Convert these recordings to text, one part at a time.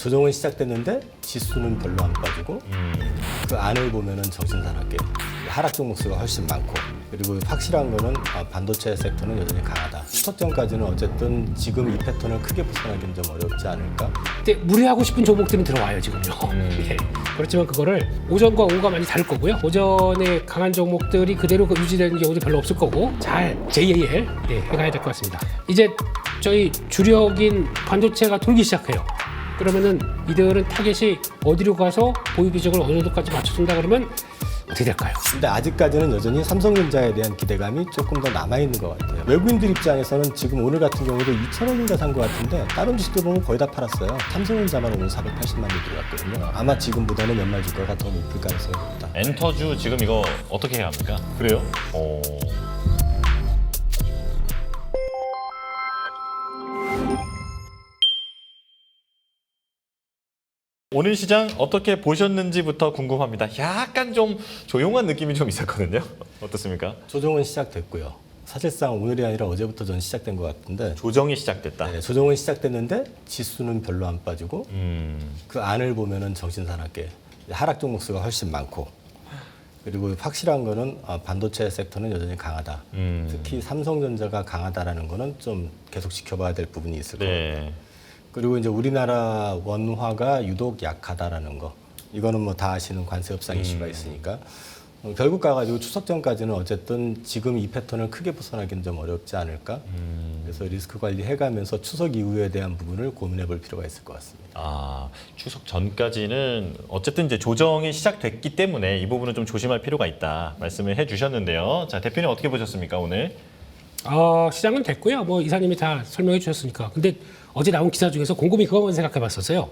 조정은 시작됐는데 지수는 별로 안 빠지고 그 안을 보면은 정신사납게 하락 종목수가 훨씬 많고, 그리고 확실한 거는 반도체 섹터는 여전히 강하다. 추석 전까지는 어쨌든 지금 이 패턴을 크게 벗어나기는 좀 어렵지 않을까. 근데 무리하고 싶은 종목들은 들어와요 지금요. 예. 그렇지만 그거를 오전과 오후가 많이 다를 거고요. 오전에 강한 종목들이 그대로 유지되는 경우도 별로 없을 거고, 잘 JAL 해가야 될 것 같습니다. 이제 저희 주력인 반도체가 돌기 시작해요. 그러면은 이들은 타겟이 어디로 가서 보유 비중을 어느 정도까지 맞춰준다 그러면 어떻게 될까요? 근데 아직까지는 여전히 삼성전자에 대한 기대감이 조금 더 남아있는 것 같아요. 외국인들 입장에서는 지금 오늘 같은 경우도 2,000원인가 산 것 같은데 다른 주식들 보면 거의 다 팔았어요. 삼성전자만 오늘 480만 원 들어갔거든요. 아마 지금보다는 연말 주가가 더 높을 가능성이 높다. 엔터주 지금 이거 어떻게 해야 합니까? 그래요? 오늘 시장 어떻게 보셨는지부터 궁금합니다. 약간 좀 조용한 느낌이 좀 있었거든요. 어떻습니까? 조정은 시작됐고요. 사실상 오늘이 아니라 어제부터 전 시작된 것 같은데, 조정이 시작됐다. 네, 조정은 시작됐는데 지수는 별로 안 빠지고 그 안을 보면은 정신사납게 하락 종목수가 훨씬 많고, 그리고 확실한 거는 반도체 섹터는 여전히 강하다. 특히 삼성전자가 강하다라는 거는 좀 계속 지켜봐야 될 부분이 있을 거예요. 네. 그리고 이제 우리나라 원화가 유독 약하다라는 거, 이거는 뭐 다 아시는 관세 협상 이슈가 있으니까 결국 가가지고 추석 전까지는 어쨌든 지금 이 패턴을 크게 벗어나기는 좀 어렵지 않을까. 그래서 리스크 관리 해가면서 추석 이후에 대한 부분을 고민해볼 필요가 있을 것 같습니다. 추석 전까지는 어쨌든 이제 조정이 시작됐기 때문에 이 부분은 좀 조심할 필요가 있다 말씀을 해주셨는데요. 자, 대표님 어떻게 보셨습니까 오늘? 시장은 됐고요. 뭐 이사님이 다 설명해 주셨으니까. 근데 어제 나온 기사 중에서 곰곰이 그것만 생각해 봤었어요.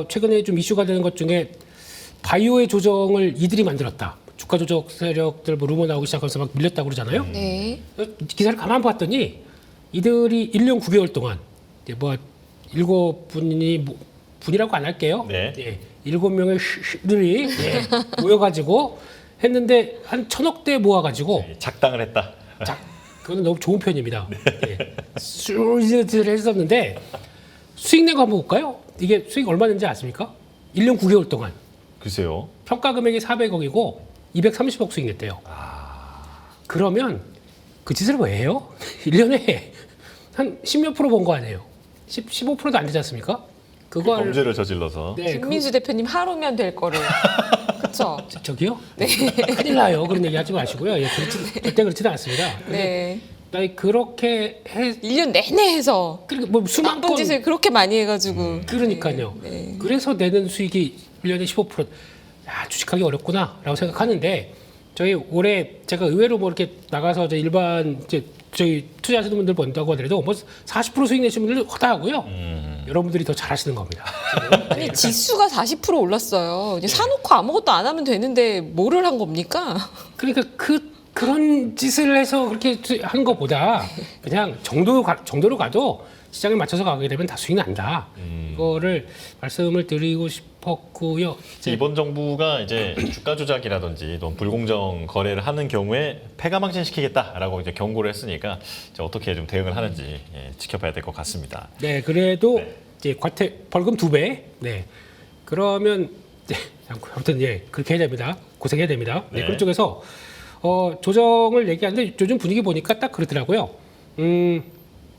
최근에 좀 이슈가 되는 것 중에 바이오의 조정을 이들이 만들었다. 주가 조작 세력들 뭐 루머 나오기 시작하면서 막 밀렸다고 그러잖아요. 네. 기사를 가만 봤더니 이들이 1년 9개월 동안 이제 뭐 7분이 분이라고 안 할게요. 네. 7명의 들이 모여가지고 했는데 한 1,000억대 모아가지고 작당을 했다. 그건 너무 좋은 표현입니다. 수익을 했었는데 수익 낸 거 한번 볼까요? 이게 수익 얼마 낸지 아십니까? 1년 9개월 동안 글쎄요. 평가 금액이 400억이고 230억 수익 냈대요. 그러면 그 짓을 왜 해요? 1년에 한 10몇 프로 번 거 아니에요? 15%도 안 되지 않습니까? 그걸 범죄를 저질러서. 네, 김민수 대표님 하루면 될 거를. 그렇죠? 저기요? 네. 큰일 나요. 그런 얘기 하지 마시고요. 절대 그렇지는 않습니다. 네. 아니, 그렇게 해 1년 내내 해서 그러니까 뭐 수만 나쁜 건 짓을 그렇게 많이 해가지고. 그러니까요. 네. 그래서 내는 수익이 1년에 15%. 야, 주식하기 어렵구나라고 생각하는데, 저희 올해 제가 의외로 뭐 이렇게 나가서 일반 저희 투자하시는 분들 본다고 하더라도 뭐 40% 수익 내시는 분들 허다하고요. 여러분들이 더 잘하시는 겁니다. 아니 지수가 40% 올랐어요. 이제 사놓고 아무것도 안 하면 되는데 뭐를 한 겁니까? 그러니까 그런 짓을 해서 그렇게 한 것보다 그냥 정도로 가도 시장에 맞춰서 가게 되면 다 수익 난다. 이거를 말씀을 드리고 싶었고요. 이번 정부가 이제 주가 조작이라든지 또 불공정 거래를 하는 경우에 폐가망신 시키겠다라고 이제 경고를 했으니까 이제 어떻게 좀 대응을 하는지 지켜봐야 될 것 같습니다. 네, 그래도 이제 벌금 2배. 네, 그러면 아무튼 그렇게 해야 됩니다. 고생해야 됩니다. 네, 네. 그런 쪽에서 조정을 얘기하는데 요즘 분위기 보니까 딱 그렇더라고요.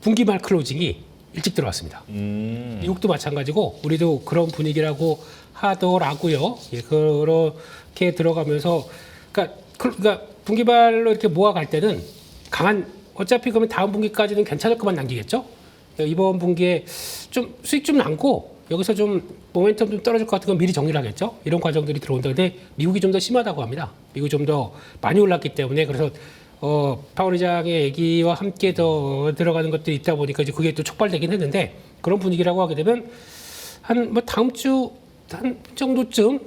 분기말 클로징이 일찍 들어왔습니다. 미국도 마찬가지고 우리도 그런 분위기라고 하더라고요. 그렇게 들어가면서 그러니까 분기말로 이렇게 모아갈 때는 어차피 그러면 다음 분기까지는 괜찮을 것만 남기겠죠. 이번 분기에 좀 수익 좀 남고 여기서 좀 모멘텀 좀 떨어질 것 같은 건 미리 정리를 하겠죠. 이런 과정들이 들어온다. 근데 미국이 좀 더 심하다고 합니다. 미국이 좀 더 많이 올랐기 때문에, 그래서 파월 의장의 얘기와 함께 더 들어가는 것들이 있다 보니까 이제 그게 또 촉발되긴 했는데, 그런 분위기라고 하게 되면 다음 주 한 정도쯤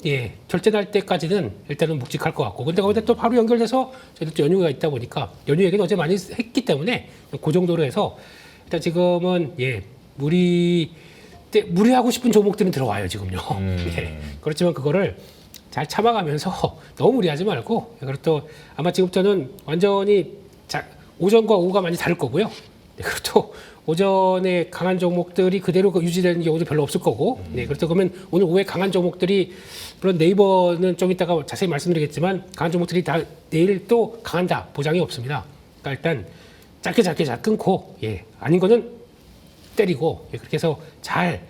결제날 때까지는 일단은 묵직할 것 같고, 근데 거기다 또 바로 연결돼서 저희도 또 연휴가 있다 보니까 연휴 얘기는 어제 많이 했기 때문에 그 정도로 해서 일단 지금은 무리하고 싶은 종목들은 들어와요 지금요. 그렇지만 그거를 잘 참아가면서 너무 무리하지 말고, 그리고 또 아마 지금부터는 완전히 오전과 오후가 많이 다를 거고요. 그리고 또 오전에 강한 종목들이 그대로 유지되는 경우도 별로 없을 거고, 네, 그렇다 그러면 오늘 오후에 강한 종목들이 물론 네이버는 좀 이따가 자세히 말씀드리겠지만 강한 종목들이 다 내일 또 강한다 보장이 없습니다. 그러니까 일단 짧게 잘 끊고, 예, 아닌 거는 때리고, 예, 그렇게 해서 잘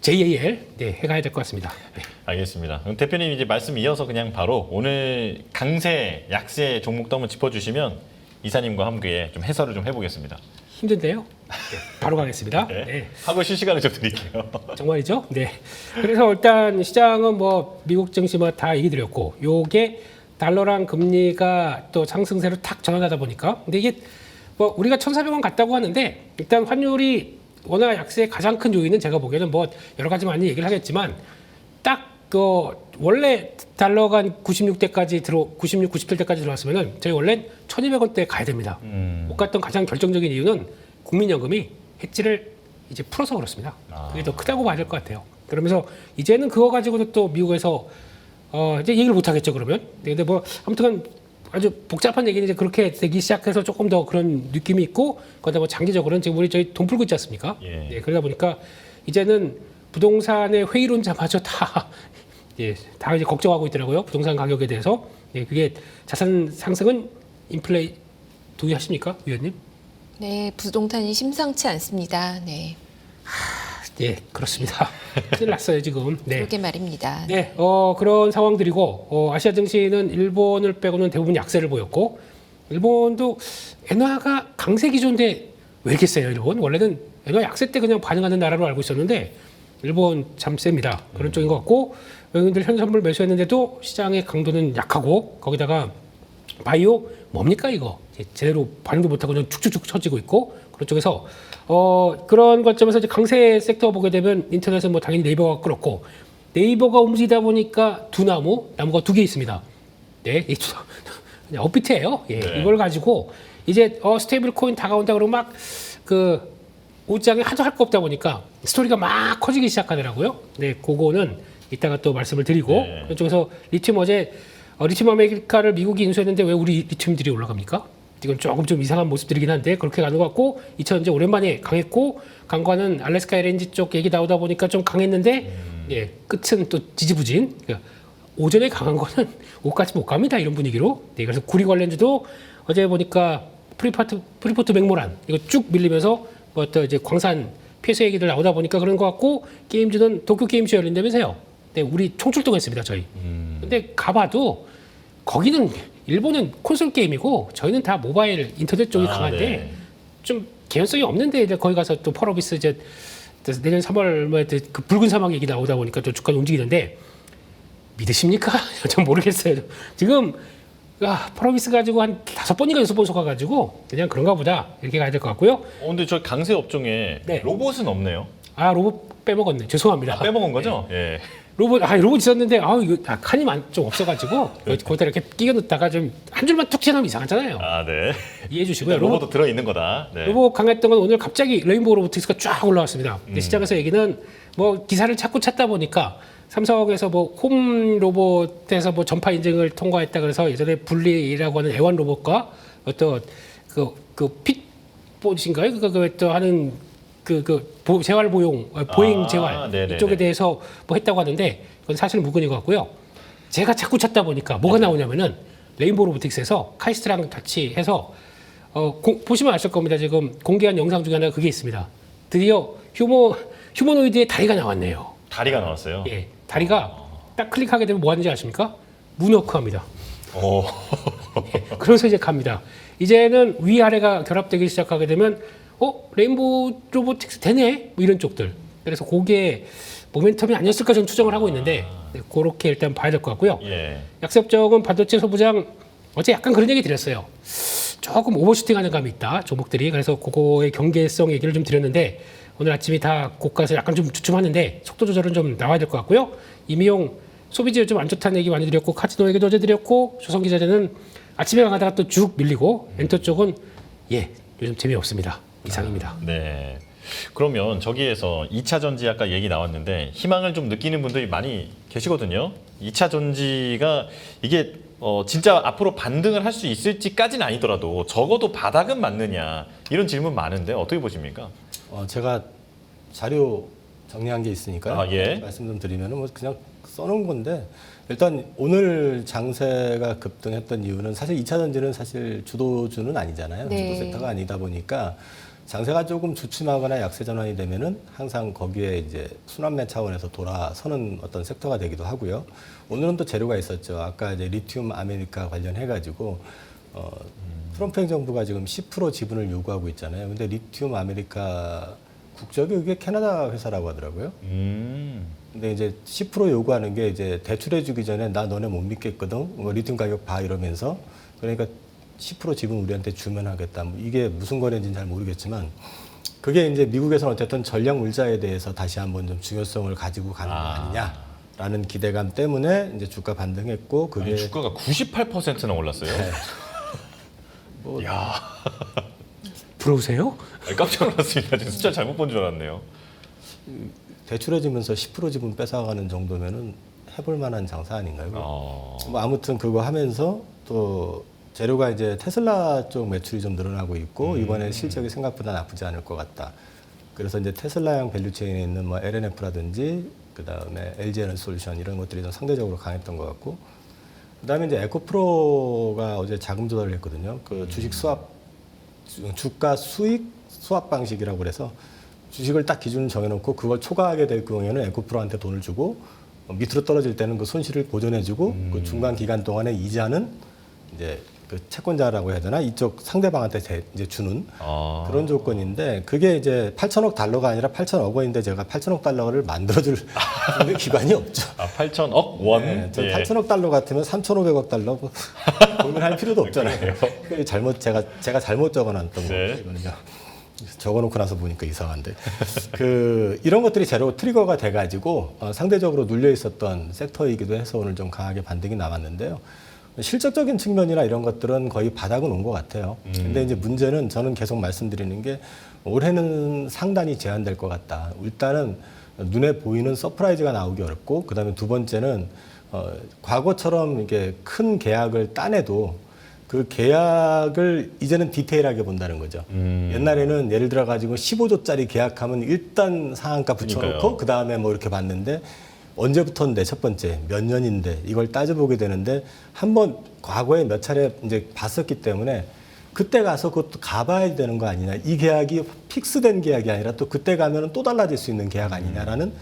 JAL 네, 해가야 될 것 같습니다. 네. 알겠습니다. 그럼 대표님 이제 말씀 이어서 그냥 바로 오늘 강세, 약세 종목도 한번 짚어주시면 이사님과 함께 좀 해설을 좀 해보겠습니다. 힘든데요. 네, 바로 가겠습니다. 네. 네. 하고 실시간을 좀 드릴게요. 정말이죠? 네. 그래서 일단 시장은 뭐 미국 증시 뭐 다 얘기 드렸고, 요게 달러랑 금리가 또 상승세로 탁 전환하다 보니까, 근데 이게 뭐 우리가 1,400원 갔다고 하는데16 환율이 워낙 약세의 가장 큰 요인은 제가 보기에는 뭐 여러 가지 많이 얘기를 하겠지만 딱 그 원래 달러가 96대까지 96, 97대까지 들어왔으면은 저희 원래 1,200원대 가야 됩니다. 못 갔던 가장 결정적인 이유는 국민연금이 해지를 이제 풀어서 그렇습니다. 그게 더 크다고 봐야 될 것 같아요. 그러면서 이제는 그거 가지고도 또 미국에서 이제 얘기를 못 하겠죠, 그러면. 근데 뭐 아무튼 아주 복잡한 얘기는 이제 그렇게 되기 시작해서 조금 더 그런 느낌이 있고, 거기다 뭐 장기적으로는 지금 우리 저희 돈 풀고 있지 않습니까? 예. 네, 그러다 보니까 이제는 부동산의 회의론자마저 다 예, 다 이제 걱정하고 있더라고요. 부동산 가격에 대해서. 예, 그게 자산 상승은 인플레이 동의하십니까, 위원님? 네, 부동산이 심상치 않습니다. 네, 예, 그렇습니다. 큰일 났어요, 지금. 네. 그러게 말입니다. 네, 그런 상황들이고, 아시아 증시는 일본을 빼고는 대부분 약세를 보였고, 일본도 엔화가 강세 기조인데 왜 이렇게 세요, 일본? 원래는 엔화 약세 때 그냥 반응하는 나라로 알고 있었는데, 일본 참 셉니다. 그런 쪽인 것 같고, 외국인들 현선물 매수했는데도 시장의 강도는 약하고, 거기다가 바이오 뭡니까 이거? 제대로 반응도 못하고 그냥 축축축 처지고 있고, 그런 쪽에서 그런 관점에서 이제 강세 섹터 보게 되면 인터넷은 뭐 당연히 네이버가 그렇고, 네이버가 움직이다 보니까 나무가 2개 있습니다. 네, 그냥 업비트예요. 예, 네. 이걸 가지고 이제 스테이블 코인 다가온다 그러고 막 그 옷장에 하도 할 거 없다 보니까 스토리가 막 커지기 시작하더라고요. 네, 그거는 이따가 또 말씀을 드리고, 네. 그쪽에서 리튬 어제 리튬 아메리카를 미국이 인수했는데 왜 우리 리튬들이 올라갑니까? 이건 조금 좀 이상한 모습들이긴 한데 그렇게 가는 것 같고, 2000 이제 오랜만에 강했고, 강과는 알래스카 LNG 쪽 얘기 나오다 보니까 좀 강했는데, 예, 끝은 또 지지부진. 그러니까 오전에 강한 거는 오후까지 못 갑니다, 이런 분위기로. 네, 그래서 구리 관련주도 어제 보니까 프리포트 맥모란 이거 쭉 밀리면서 뭐 또 이제 광산 폐쇄 얘기들 나오다 보니까 그런 것 같고, 게임주는 도쿄 게임쇼 열린다면서요. 네, 우리 총출동했습니다, 저희. 근데 가봐도 거기는 일본은 콘솔 게임이고 저희는 다 모바일 인터넷 쪽이 강한데 네. 좀 개연성이 없는데, 이제 거기 가서 또 펄어비스 이제 내년 3월 뭐에 그 붉은 사막 얘기 나오다 보니까 또 주가가 움직이는데 믿으십니까? 전 모르겠어요. 지금 펄어비스 가지고 한 5번인가 6번 속아가지고 그냥 그런가 보다 이렇게 가야 될 것 같고요. 근데 저 강세 업종에 네. 로봇은 없네요. 로봇 빼먹었네. 죄송합니다. 빼먹은 거죠? 예. 로봇 있었는데 이거 칸이 좀 없어가지고 거기다 이렇게 끼워 넣다가 좀 한 줄만 툭 튀어나오면 이상하잖아요. 네. 이해해 주시고요. 로봇도 들어 있는 거다. 네. 로봇 강했던 건 오늘 갑자기 레인보우 로보틱스가 쫙 올라왔습니다. 근데 시장에서 얘기는 뭐 기사를 자꾸 찾다 보니까 삼성에서 뭐 홈 로봇에서 뭐 전파 인증을 통과했다 그래서 예전에 분리라고 하는 애완 로봇과 어떤 그 핏봇인가요? 그또 하는 재활 보용 보행 재활 네네네. 이쪽에 대해서 뭐 했다고 하는데 그건 사실 무근인 것 같고요. 제가 자꾸 찾다 보니까 뭐가 나오냐면은 레인보우 로보틱스에서 카이스트랑 같이 해서 보시면 아실 겁니다. 지금 공개한 영상 중에 하나 그게 있습니다. 드디어 휴머노이드의 다리가 나왔네요. 다리가 나왔어요. 예, 다리가 딱 클릭하게 되면 뭐 하는지 아십니까? 문워크합니다. 오. 그래서 이제 갑니다. 이제는 위아래가 결합되기 시작하게 되면 레인보우 로보틱스 되네? 뭐 이런 쪽들. 그래서 그게 모멘텀이 아니었을까 저는 추정을 하고 있는데 네, 그렇게 일단 봐야 될 것 같고요. 예. 약세업종은 반도체 소부장 어제 약간 그런 얘기 드렸어요. 조금 오버슈팅하는 감이 있다, 종목들이. 그래서 그거의 경계성 얘기를 좀 드렸는데 오늘 아침이 다 고가에서 약간 좀 주춤하는데 속도 조절은 좀 나와야 될 것 같고요. 이미용 소비지에 좀 안 좋다는 얘기 많이 드렸고, 카지노 얘기도 어제 드렸고, 조선기자재는 아침에 강하다가 또 쭉 밀리고, 엔터 쪽은 요즘 재미없습니다. 이상입니다. 네. 그러면 저기에서 2차 전지 아까 얘기 나왔는데 희망을 좀 느끼는 분들이 많이 계시거든요. 2차 전지가 이게 진짜 앞으로 반등을 할 수 있을지까지는 아니더라도 적어도 바닥은 맞느냐 이런 질문 많은데 어떻게 보십니까? 제가 자료 정리한 게 있으니까 아, 예. 말씀 좀 드리면은 뭐 그냥 써놓은 건데 일단 오늘 장세가 급등했던 이유는 사실 2차 전지는 사실 주도주는 아니잖아요. 네. 주도 섹터가 아니다 보니까 장세가 조금 주춤하거나 약세 전환이 되면은 항상 거기에 이제 순환매 차원에서 돌아서는 어떤 섹터가 되기도 하고요. 오늘은 또 재료가 있었죠. 아까 이제 리튬 아메리카 관련해 가지고 트럼프 행정부가 지금 10% 지분을 요구하고 있잖아요. 근데 리튬 아메리카 국적이 이게 캐나다 회사라고 하더라고요. 근데 이제 10% 요구하는 게 이제 대출해주기 전에 나 너네 못 믿겠거든. 뭐 리튬 가격 봐 이러면서 그러니까 10% 지분 우리한테 주면 하겠다. 뭐 이게 무슨 거래인지는 잘 모르겠지만 그게 이제 미국에서는 어쨌든 전략 물자에 대해서 다시 한번 좀 중요성을 가지고 가는 거 아니냐라는 기대감 때문에 이제 주가 반등했고 그게 아니, 주가가 98%나 올랐어요. 야, 부러우세요? 아니, 깜짝 놀랐습니다. 지금 숫자 잘못 본 줄 알았네요. 대출해주면서 10% 지분 뺏어가는 정도면은 해볼 만한 장사 아닌가요? 뭐 아무튼 그거 하면서 또 재료가 이제 테슬라 쪽 매출이 좀 늘어나고 있고 이번에 실적이 생각보다 나쁘지 않을 것 같다. 그래서 이제 테슬라형 밸류체인에 있는 뭐 LNF라든지 그다음에 LG 에너솔루션 이런 것들이 좀 상대적으로 강했던 것 같고 그다음에 이제 에코프로가 어제 자금 조달을 했거든요. 그 주식 수합 주가 수익 수합 방식이라고 그래서 주식을 딱 기준을 정해놓고 그걸 초과하게 될 경우에는 에코프로한테 돈을 주고 밑으로 떨어질 때는 그 손실을 보존해주고 그 중간 기간 동안에 이자는 이제 그 채권자라고 해야 되나 이쪽 상대방한테 이제 주는 그런 조건인데 그게 이제 8천억 달러가 아니라 8천억 원인데 제가 8천억 달러를 만들어줄 기관이 없죠. 8천억 원? 네, 저 예. 8천억 달러 같으면 3,500억 달러 뭐 고민할 필요도 없잖아요. 그게 잘못 제가 잘못 적어놨던 네. 거거든요. 적어놓고 나서 보니까 이상한데 이런 것들이 제로 트리거가 돼가지고 상대적으로 눌려 있었던 섹터이기도 해서 오늘 좀 강하게 반등이 나왔는데요. 실적적인 측면이나 이런 것들은 거의 바닥은 온 것 같아요. 근데 이제 문제는 저는 계속 말씀드리는 게 올해는 상단이 제한될 것 같다. 일단은 눈에 보이는 서프라이즈가 나오기 어렵고 그다음에 두 번째는 과거처럼 이게 큰 계약을 따내도 그 계약을 이제는 디테일하게 본다는 거죠. 옛날에는 예를 들어 가지고 15조짜리 계약하면 일단 상한가 붙여놓고 그 다음에 뭐 이렇게 봤는데 언제부터인데 첫 번째 몇 년인데 이걸 따져보게 되는데 한번 과거에 몇 차례 이제 봤었기 때문에 그때 가서 그것도 가봐야 되는 거 아니냐. 이 계약이 픽스된 계약이 아니라 또 그때 가면은 또 달라질 수 있는 계약 아니냐라는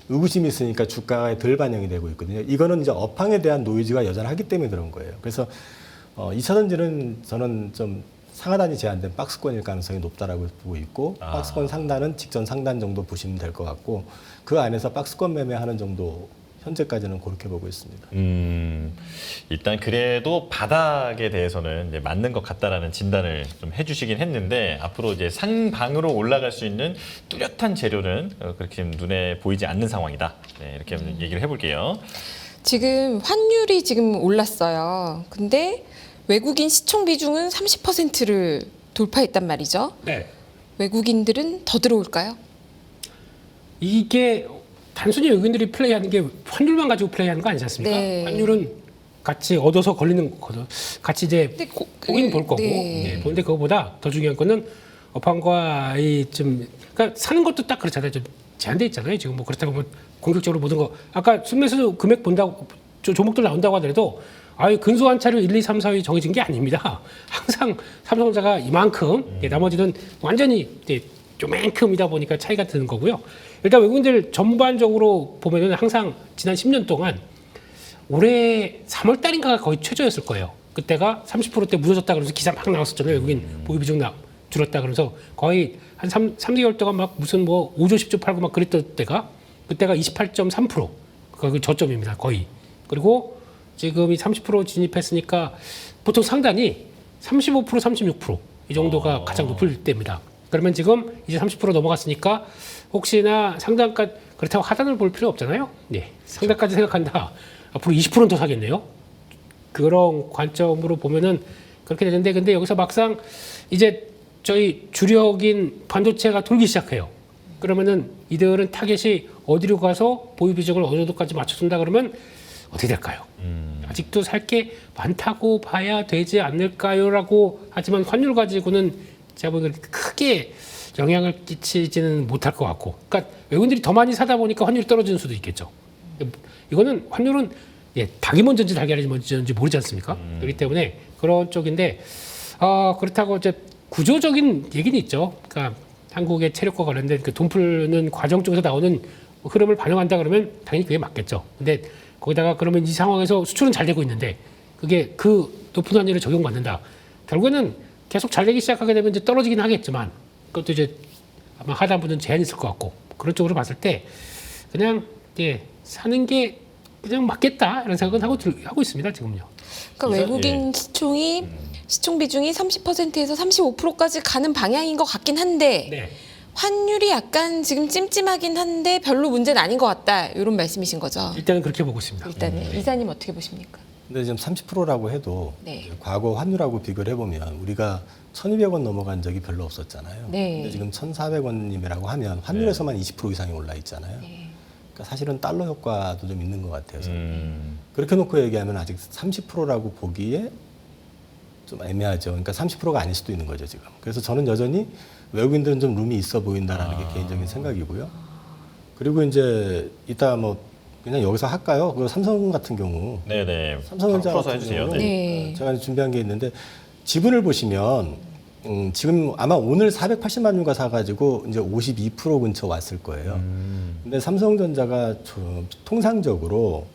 의구심이 있으니까 주가에 덜 반영이 되고 있거든요. 이거는 이제 업황에 대한 노이즈가 여전하기 때문에 그런 거예요. 그래서 2차 전지는 저는 좀 상하단이 제한된 박스권일 가능성이 높다라고 보고 있고 박스권 상단은 직전 상단 정도 보시면 될 것 같고 그 안에서 박스권 매매하는 정도 현재까지는 그렇게 보고 있습니다. 일단 그래도 바닥에 대해서는 이제 맞는 것 같다라는 진단을 좀 해주시긴 했는데 앞으로 이제 상방으로 올라갈 수 있는 뚜렷한 재료는 그렇게 눈에 보이지 않는 상황이다. 네, 이렇게 얘기를 해볼게요. 지금 환율이 지금 올랐어요. 근데 외국인 시총 비중은 30%를 돌파했단 말이죠. 네. 외국인들은 더 들어올까요? 이게 단순히 외국인들이 플레이하는 게 환율만 가지고 플레이하는 거 아니지 않습니까? 네. 환율은 같이 얻어서 걸리는 거죠. 같이 이제 근데 보긴 볼 거고. 네. 네. 보는데 그거보다 더 중요한 거는 업황과 그러니까 사는 것도 딱 그렇잖아요. 좀 제한돼 있잖아요. 지금 뭐 그렇다고 뭐 공격적으로 모든 거 아까 순매수 금액 본다고 조목들 나온다고 하더라도 근소한 차를 1, 2, 3, 4위 정해진 게 아닙니다. 항상 삼성전자가 이만큼 나머지는 완전히 요만큼이다 보니까 차이가 드는 거고요. 일단 외국인들 전반적으로 보면은 항상 지난 10년 동안 올해 3월 달인가가 거의 최저였을 거예요. 그때가 30%대 무너졌다 그러면서 기사 막 나왔었잖아요. 외국인 보유 비중 줄었다 그러면서 거의 한 3개월 동안 막 무슨 뭐 5조 10조 팔고 막 그랬던 때가 그때가 28.3% 그 저점입니다. 거의. 그리고 지금이 30% 진입했으니까 보통 상단이 35% 36% 이 정도가 가장 높을 때입니다. 그러면 지금 이제 30% 넘어갔으니까 혹시나 상단까지 그렇다고 하단을 볼 필요 없잖아요. 네. 상단까지 생각한다. 앞으로 20%는 더 사겠네요. 그런 관점으로 보면은 그렇게 되는데 근데 여기서 막상 이제 저희 주력인 반도체가 돌기 시작해요. 그러면은 이들은 타겟이 어디로 가서 보유 비중을 어느 정도까지 맞춰준다 그러면 어떻게 될까요? 아직도 살 게 많다고 봐야 되지 않을까요라고 하지만 환율 가지고는 제가 보기에는 크게 영향을 끼치지는 못할 것 같고, 그러니까 외국인들이 더 많이 사다 보니까 환율이 떨어지는 수도 있겠죠. 이거는 환율은 닭이 먼저인지 달걀이 먼저인지 모르지 않습니까? 그렇기 때문에 그런 쪽인데 그렇다고 이제 구조적인 얘기는 있죠. 그러니까 한국의 체력과 관련된 그 돈 푸는 과정 쪽에서 나오는 흐름을 반영한다 그러면 당연히 그게 맞겠죠. 근데 거기다가 그러면 이 상황에서 수출은 잘 되고 있는데 그게 그 높은 환율에 적용받는다. 결국에는 계속 잘 되기 시작하게 되면 이제 떨어지긴 하겠지만 그것도 이제 아마 하단부는 제한이 있을 것 같고 그런 쪽으로 봤을 때 그냥 사는 게 그냥 맞겠다 이런 생각은 하고 있습니다 지금요. 그러니까 외국인 시총 비중이 30%에서 35%까지 가는 방향인 것 같긴 한데 네. 환율이 약간 지금 찜찜하긴 한데 별로 문제는 아닌 것 같다 이런 말씀이신 거죠. 일단은 그렇게 보고 있습니다. 일단은 이사님 어떻게 보십니까? 근데 지금 30%라고 해도 네. 과거 환율하고 비교를 해보면 우리가 1,200원 넘어간 적이 별로 없었잖아요. 네. 근데 지금 1,400원임이라고 하면 환율에서만 20% 이상이 올라 있잖아요. 네. 그러니까 사실은 달러 효과도 좀 있는 것 같아요. 저는. 그렇게 놓고 얘기하면 아직 30%라고 보기에 좀 애매하죠. 그러니까 30%가 아닐 수도 있는 거죠, 지금. 그래서 저는 여전히 외국인들은 좀 룸이 있어 보인다라는 게 개인적인 생각이고요. 그리고 이제 이따 뭐 그냥 여기서 할까요? 그 삼성 같은 경우. 네네. 삼성전자 풀어서 같은 해주세요. 경우는 네. 제가 준비한 게 있는데 지분을 보시면 지금 아마 오늘 480만 유가 사가지고 이제 52% 근처 왔을 거예요. 근데 삼성전자가 통상적으로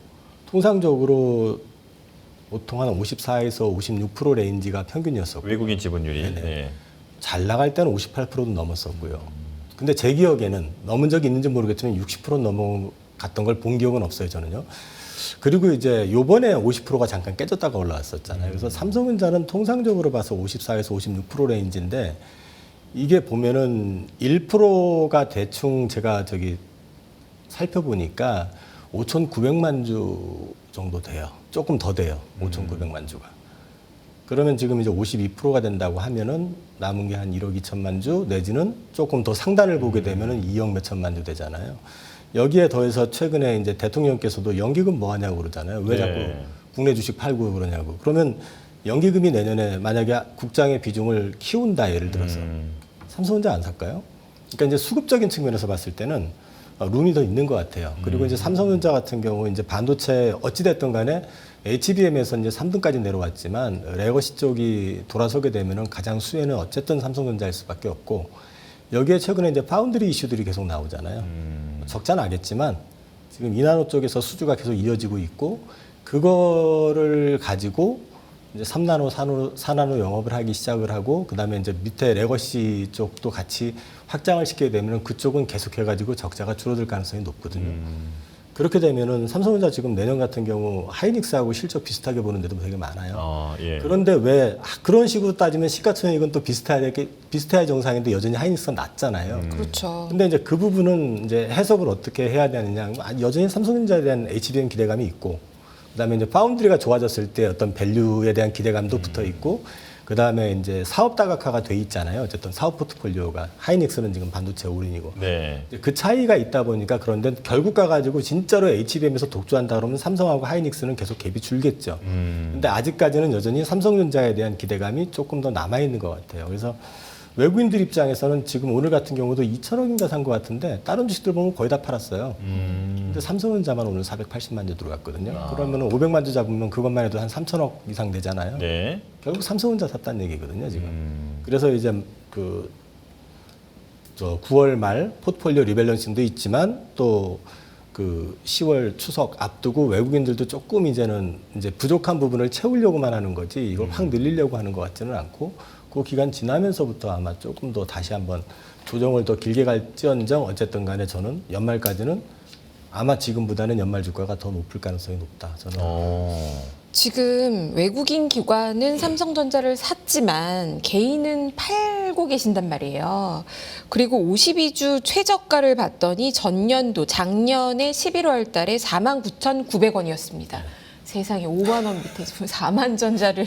보통 한 54에서 56% 레인지가 평균이었었고 외국인 지분율이. 네네. 네. 잘 나갈 때는 58%도 넘었었고요. 근데 제 기억에는 넘은 적이 있는지 모르겠지만 60% 넘어갔던 걸 본 기억은 없어요, 저는요. 그리고 이제 요번에 50%가 잠깐 깨졌다가 올라왔었잖아요. 그래서 삼성전자는 통상적으로 봐서 54에서 56% 레인지인데 이게 보면은 1%가 대충 제가 살펴보니까 5,900만 주 정도 돼요. 조금 더 돼요. 5,900만 주가. 그러면 지금 이제 52%가 된다고 하면은 남은 게 한 1억 2천만 주 내지는 조금 더 상단을 보게 되면은 2억 몇 천만 주 되잖아요. 여기에 더해서 최근에 이제 대통령께서도 연기금 뭐 하냐고 그러잖아요. 왜 자꾸 네. 국내 주식 팔고 그러냐고. 그러면 연기금이 내년에 만약에 국장의 비중을 키운다 예를 들어서 삼성전자 안 살까요? 그러니까 이제 수급적인 측면에서 봤을 때는 룸이 더 있는 것 같아요. 그리고 이제 삼성전자 같은 경우 이제 반도체 어찌됐든 간에 HBM에서 이제 3등까지 내려왔지만 레거시 쪽이 돌아서게 되면은 가장 수혜는 어쨌든 삼성전자일 수밖에 없고 여기에 최근에 이제 파운드리 이슈들이 계속 나오잖아요. 적자는 나겠지만 지금 이나노 쪽에서 수주가 계속 이어지고 있고 그거를 가지고 이제 3나노, 4나노 영업을 하기 시작을 하고 그다음에 이제 밑에 레거시 쪽도 같이 확장을 시키게 되면 그쪽은 계속해가지고 적자가 줄어들 가능성이 높거든요. 그렇게 되면은 삼성전자 지금 내년 같은 경우 하이닉스하고 실적 비슷하게 보는 데도 되게 많아요. 예. 그런데 왜 그런 식으로 따지면 시가총액은 또 비슷해야 정상인데 여전히 하이닉스가 낮잖아요. 그렇죠. 근데 이제 그 부분은 이제 해석을 어떻게 해야 되느냐. 여전히 삼성전자에 대한 HBM 기대감이 있고, 그다음에 이제 파운드리가 좋아졌을 때 어떤 밸류에 대한 기대감도 붙어 있고, 그다음에 이제 사업 다각화가 돼 있잖아요. 어쨌든 사업 포트폴리오가 하이닉스는 지금 반도체 올인이고. 네. 그 차이가 있다 보니까 그런데 결국 가가지고 진짜로 HBM에서 독주한다 그러면 삼성하고 하이닉스는 계속 갭이 줄겠죠. 근데 아직까지는 여전히 삼성전자에 대한 기대감이 조금 더 남아있는 것 같아요. 그래서 외국인들 입장에서는 지금 오늘 같은 경우도 2천억인가 산 것 같은데 다른 주식들 보면 거의 다 팔았어요. 근데 삼성전자만 오늘 480만 주 들어갔거든요. 그러면 500만 주 잡으면 그것만 해도 한 3천억 이상 되잖아요. 네. 결국 삼성전자 샀다는 얘기거든요, 지금. 그래서 이제 9월 말 포트폴리오 리밸런싱도 있지만 또 그 10월 추석 앞두고 외국인들도 조금 이제는 이제 부족한 부분을 채우려고만 하는 거지 이걸 확 늘리려고 하는 것 같지는 않고 그 기간 지나면서부터 아마 조금 더 다시 한번 조정을 더 길게 갈지언정 어쨌든 간에 저는 연말까지는 아마 지금보다는 연말 주가가 더 높을 가능성이 높다. 저는. 지금 외국인 기관은 삼성전자를 샀지만 개인은 팔고 계신단 말이에요. 그리고 52주 최저가를 봤더니 작년에 11월 달에 49,900원이었습니다. 세상에 5만 원 밑에 지금 4만 전자를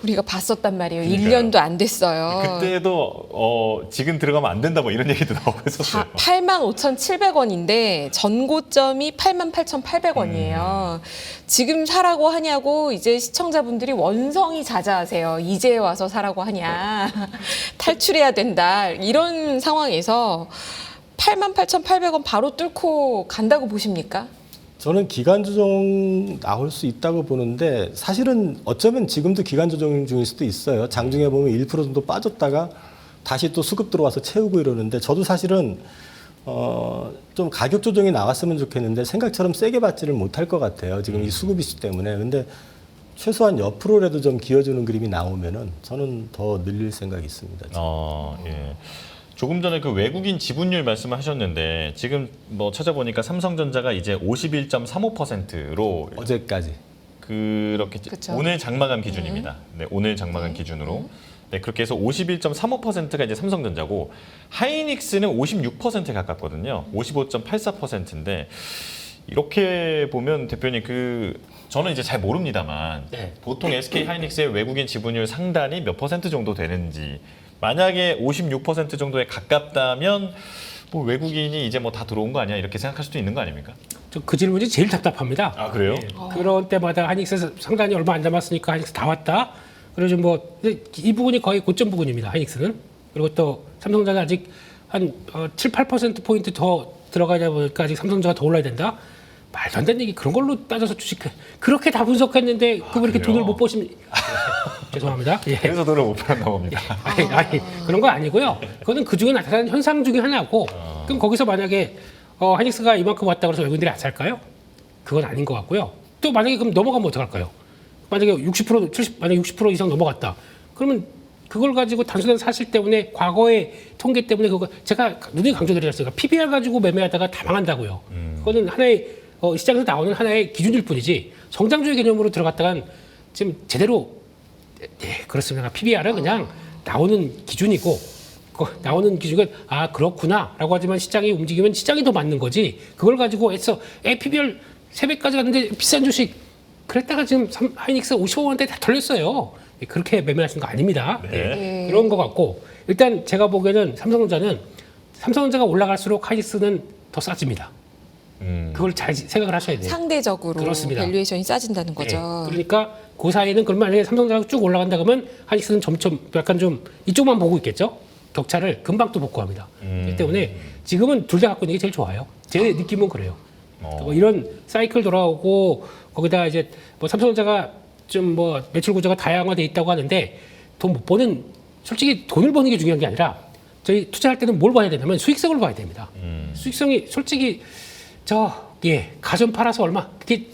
우리가 봤었단 말이에요. 1년도 안 됐어요. 그때도 지금 들어가면 안 된다 뭐 이런 얘기도 나오고 했었어요. 85,700원인데 전고점이 88,800원이에요. 지금 사라고 하냐고 이제 시청자분들이 원성이 자자하세요. 이제 와서 사라고 하냐. 탈출해야 된다. 이런 상황에서 88,800원 바로 뚫고 간다고 보십니까? 저는 기간 조정 나올 수 있다고 보는데 사실은 어쩌면 지금도 기간 조정 중일 수도 있어요. 장중에 보면 1% 정도 빠졌다가 다시 또 수급 들어와서 채우고 이러는데 저도 사실은 좀 가격 조정이 나왔으면 좋겠는데 생각처럼 세게 받지를 못할 것 같아요. 지금 이 수급 이슈 때문에. 근데 최소한 옆으로라도 좀 기어주는 그림이 나오면은 저는 더 늘릴 생각이 있습니다. 예. 조금 전에 그 외국인 지분율 말씀을 하셨는데 지금 뭐 찾아보니까 삼성전자가 이제 51.35%로 어제까지. 그렇게 그쵸. 오늘 장마감 기준입니다. 네, 오늘 장마감 기준으로. 네, 그렇게 해서 51.35%가 이제 삼성전자고 하이닉스는 56%에 가깝거든요. 55.84%인데 이렇게 보면 대표님 저는 이제 잘 모릅니다만 네. 보통 SK 하이닉스의 외국인 지분율 상단이 몇 퍼센트 정도 되는지 만약에 56% 정도에 가깝다면 뭐 외국인이 이제 뭐 다 들어온 거 아니야 이렇게 생각할 수도 있는 거 아닙니까? 그 질문이 제일 답답합니다. 아 그래요? 그런 때마다 하이닉스 상단이 얼마 안 남았으니까 하이닉스 다 왔다. 그리고 뭐 이 부분이 거의 고점 부분입니다. 하이닉스는. 그리고 또 삼성전자 아직 한 7, 8% 포인트 더 들어가냐 보니까 아직 삼성전자가 더 올라야 된다. 말도 안 되는 얘기 그런 걸로 따져서 주식 그렇게 다 분석했는데 그거 이렇게 그래요? 돈을 못 버시면 죄송합니다. 예. 그래서 돈을 못 벌었나 봅니다. 아니, 그런 거 아니고요. 그거는 그 중에 나타나는 현상 중에 하나고 그럼 거기서 만약에 하이닉스가 이만큼 왔다고 해서 외국인들이 안 살까요? 그건 아닌 것 같고요. 또 만약에 그럼 넘어가면 어떡할까요? 만약에 60%, 70, 만약에 60% 이상 넘어갔다. 그러면 그걸 가지고 단순한 사실 때문에 과거의 통계 때문에 그거 제가 눈이 강조드렸어요. PBR 가지고 매매하다가 다 망한다고요. 그거는 하나의 시장에서 나오는 하나의 기준일 뿐이지 성장주의 개념으로 들어갔다간 지금 제대로 네, 그렇습니다. PBR은 그냥 나오는 기준이고 나오는 기준은 아 그렇구나라고 하지만 시장이 움직이면 시장이 더 맞는 거지 그걸 가지고 해서 PBR 3배까지 갔는데 비싼 주식 그랬다가 지금 하이닉스 55원대 다 털렸어요. 그렇게 매매하시는 거 아닙니다. 네. 그런 것 같고 일단 제가 보기에는 삼성전자가 올라갈수록 하이닉스는 더 싸집니다. 그걸 잘 생각을 하셔야 돼요. 상대적으로 그렇습니다. 밸류에이션이 싸진다는 네. 거죠. 그러니까 그 사이에는 그러면 만약에 삼성전자가 쭉 올라간다 그러면 하이닉스는 점점 약간 좀 이쪽만 보고 있겠죠. 격차를 금방 또 복구합니다. 그렇기 때문에 지금은 둘 다 갖고 있는 게 제일 좋아요. 제 느낌은 그래요. 뭐 이런 사이클 돌아오고 거기다 이제 뭐 삼성전자가 좀 뭐 매출 구조가 다양화돼 있다고 하는데 돈 못 버는 솔직히 돈을 버는 게 중요한 게 아니라 저희 투자할 때는 뭘 봐야 되냐면 수익성을 봐야 됩니다. 수익성이 솔직히 가전 팔아서 얼마 그게